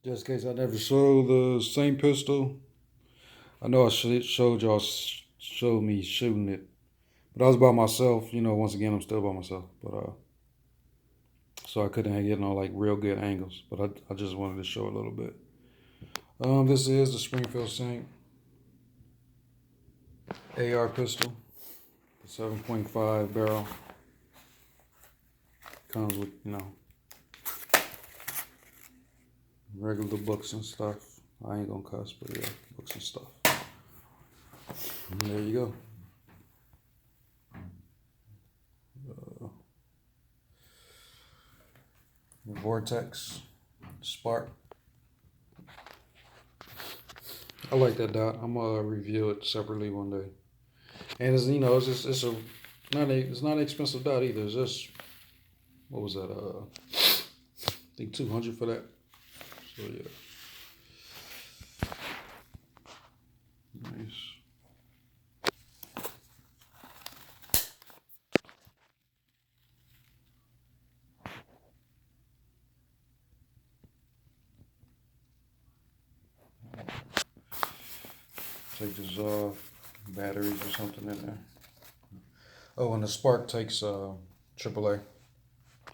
Just in case I never showed the same pistol. I know I showed y'all, showed me shooting it. But I was by myself. Once again, I'm still by myself. But so I couldn't get no like real good angles. But I just wanted to show a little bit. This is the Springfield Sync AR pistol, the 7.5 barrel. Comes with regular books and stuff. I ain't gonna cuss, but yeah, books and stuff. And there you go. Vortex, Spark. I like that dot. I'm gonna review it separately one day. And it's it's not an expensive dot either. It's just, what was that? I think 200 for that. So yeah, nice. Take this off. Batteries or something in there. Oh, and the Spark takes AAA.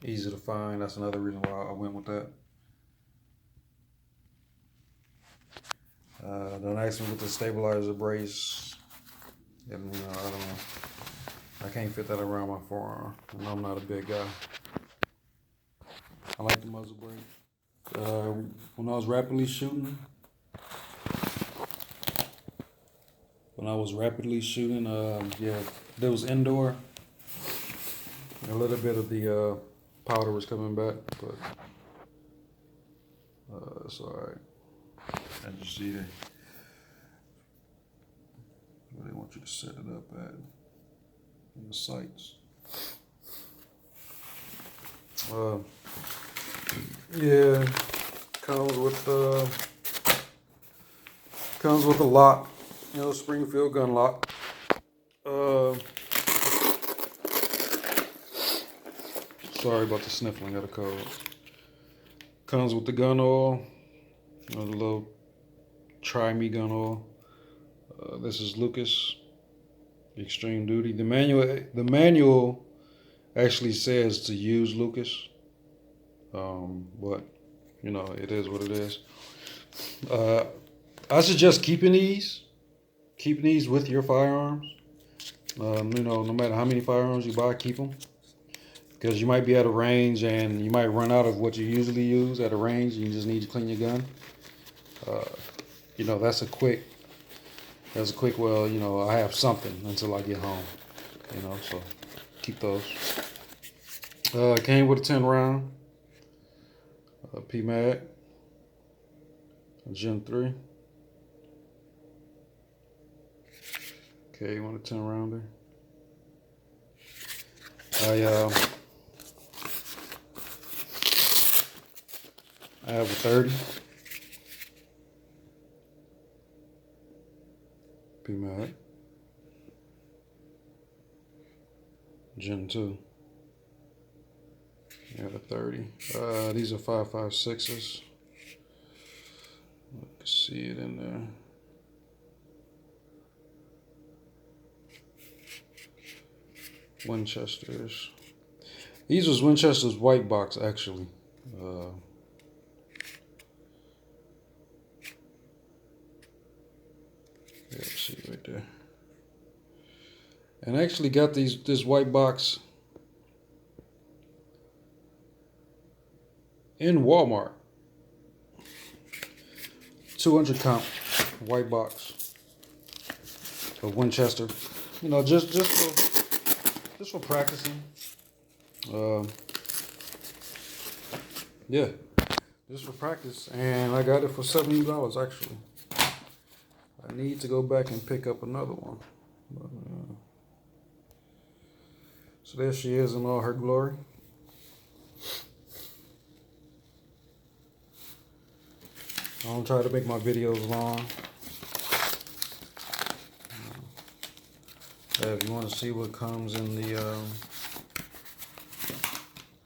Easy to find. That's another reason why I went with that. Don't ask me with the stabilizer brace. And I don't know. I can't fit that around my forearm, and I'm not a big guy. I like the muzzle brake. When I was rapidly shooting, yeah, there was indoor. A little bit of the powder was coming back, but it's all right. As you see, they want you to set it up at in the sights. Yeah, comes with a lock. Springfield gun lock. Sorry about the sniffling of the cold. Comes with the gun oil. The little Try Me gun oil. This is Lucas Extreme Duty. The manual actually says to use Lucas, but it is what it is. I suggest keeping these with your firearms. No matter how many firearms you buy, keep them, because you might be at a range and you might run out of what you usually use at a range. And you just need to clean your gun. That's a quick. Well, I have something until I get home. So keep those. Came with a 10 round PMAG, Gen 3. Okay, you want a 10 rounder? I have a 30 PMAG, Gen 2. I have a 30. These are 5.56s. You can see it in there. Winchesters. These was Winchester's white box, actually. Yeah, see it right there. And I actually got this white box in Walmart. 200 count white box of Winchester. Just for practicing. Yeah, just for practice. And I got it for $70 actually. I need to go back and pick up another one. So there she is in all her glory. I don't try to make my videos long. If you want to see what comes in the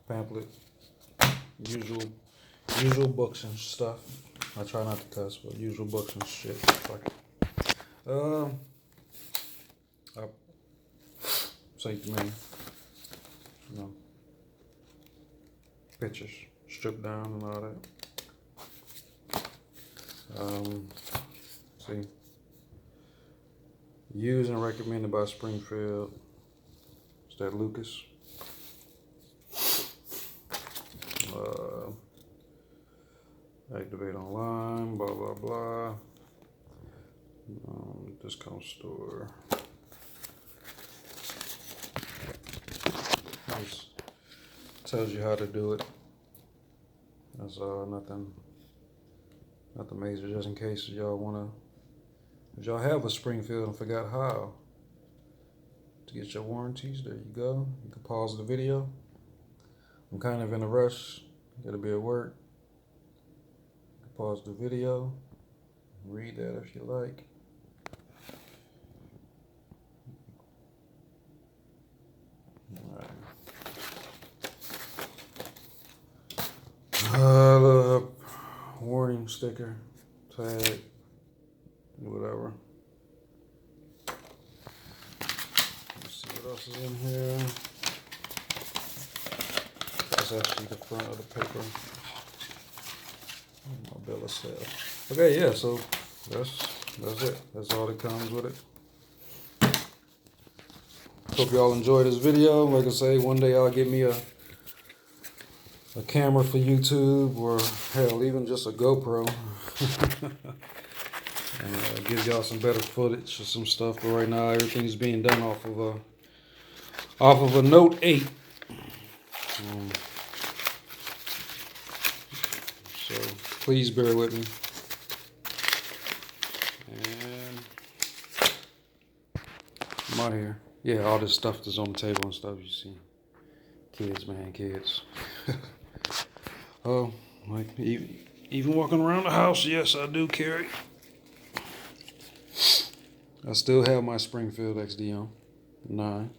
pamphlet, usual books and stuff. I try not to cuss, but usual books and shit. Fuck it. I say to me, you know, pictures stripped down and all that. See, used and recommended by Springfield. Is that Lucas? Activate online, blah blah blah. Discount store. This tells you how to do it. That's nothing major. Just in case y'all wanna, if y'all have a Springfield and forgot how to get your warranties, there you go. You can pause the video. I'm kind of in a rush. Gotta be at work. Pause the video, read that if you like. Alright. Warning sticker, tag, whatever. Let's see what else is in here. That's actually the front of the paper. My bill of sale. Okay, yeah, so that's it. That's all that comes with it. Hope y'all enjoyed this video. Like I say, one day I'll get me a camera for YouTube, or hell, even just a GoPro. And give y'all some better footage or some stuff. But right now everything's being done off of a Note 8. So please bear with me. And I'm out here. Yeah, all this stuff that's on the table and stuff you see. Kids, man, kids. Oh, like even walking around the house, yes, I do carry. I still have my Springfield XD 9.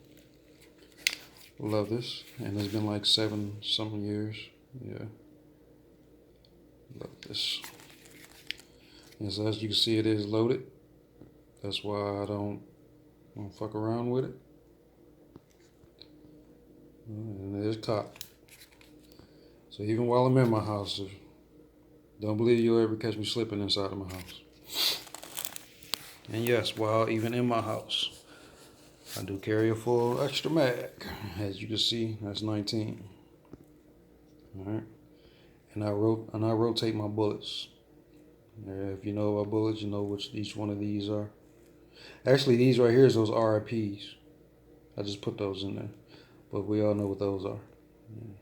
Love this, and it's been like 7-something years. Yeah. Love this. And so as you can see, it is loaded. That's why I don't fuck around with it. And it is cocked. So even while I'm in my house, don't believe you'll ever catch me slipping inside of my house. And yes, while even in my house, I do carry a full extra mag. As you can see, that's 19. All right. And I rotate my bullets. If you know about bullets, you know which each one of these are. Actually, these right here is those RIPs. I just put those in there, but we all know what those are. Yeah.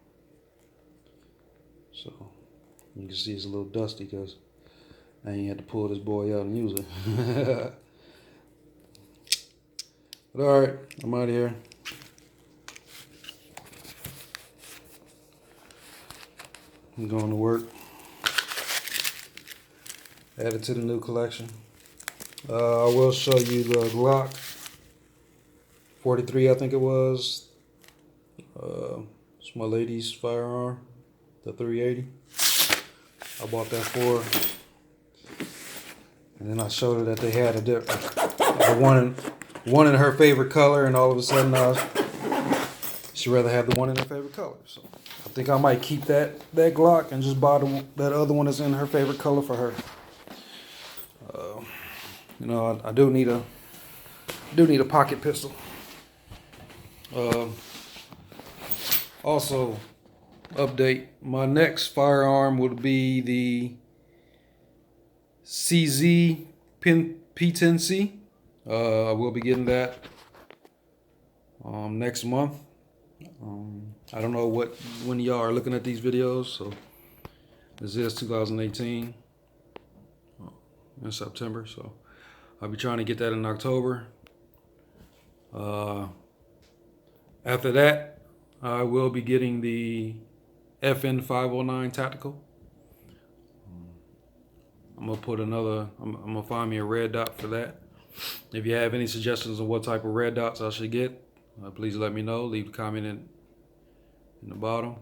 So you can see it's a little dusty because I ain't had to pull this boy out and use it. But all right, I'm out of here. I'm going to work. Add it to the new collection. I will show you the Glock 43, I think it was. It's my lady's firearm, the 380. I bought that for her. And then I showed her that they had a one in her favorite color, and all of a sudden she'd rather have the one in her favorite color. So I think I might keep that Glock and just buy that other one that's in her favorite color for her. You know, I do need a pocket pistol. Also, update, my next firearm would be the CZ P10C. I will be getting that next month. I don't know when y'all are looking at these videos, so this is 2018 in September, so I'll be trying to get that in October. After that, I will be getting the FN 509 Tactical. I'm gonna find me a red dot for that. If you have any suggestions on what type of red dots I should get, please let me know. Leave a comment in the bottom.